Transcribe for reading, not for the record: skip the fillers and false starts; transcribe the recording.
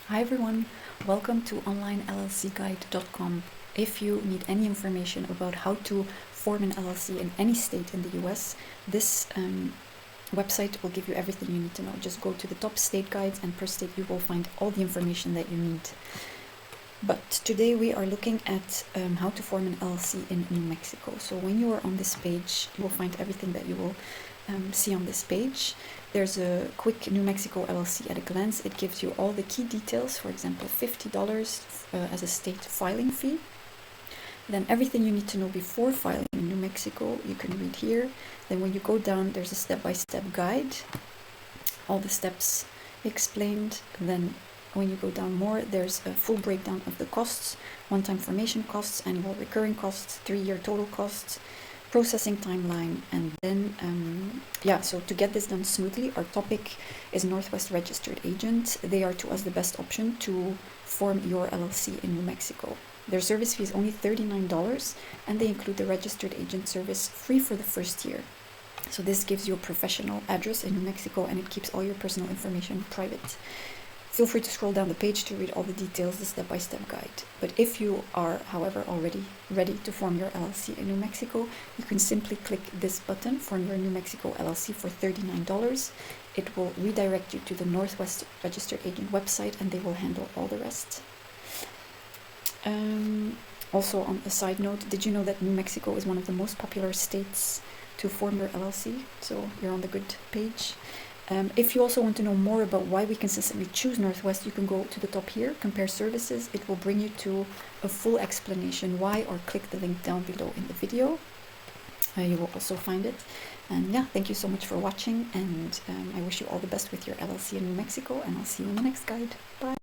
Hi everyone, welcome to onlinellcguide.com. If you need any information about how to form an LLC in any state in the US, this website will give you everything you need to know. Just go to the top state guides and per state you will find all the information that you need. But today we are looking at how to form an LLC in New Mexico. So when you are on this page, you will find everything that you will see on this page. There's a quick New Mexico LLC at a glance. It gives you all the key details, for example, $50 as a state filing fee. Then everything you need to know before filing in New Mexico, you can read here. Then when you go down, there's a step-by-step guide, all the steps explained. Then when you go down more, there's a full breakdown of the costs, one-time formation costs, annual recurring costs, 3-year total costs, processing timeline, and then so to get this done smoothly, our topic is Northwest Registered Agent. They are to us the best option to form your LLC in New Mexico. Their service fee is only $39, and they include the registered agent service free for the first year. So this gives you a professional address in New Mexico, and it keeps all your personal information private. Feel free to scroll down the page to read all the details, the step-by-step guide. But if you are, however, already ready to form your LLC in New Mexico, you can simply click this button, Form Your New Mexico LLC, for $39. It will redirect you to the Northwest Registered Agent website, and they will handle all the rest. Also, on a side note, did you know that New Mexico is one of the most popular states to form your LLC? So you're on the good page. If you also want to know more about why we consistently choose Northwest, you can go to the top here, compare services. It will bring you to a full explanation why, or click the link down below in the video. You will also find it. And yeah, thank you so much for watching, and I wish you all the best with your LLC in New Mexico, and I'll see you in the next guide. Bye!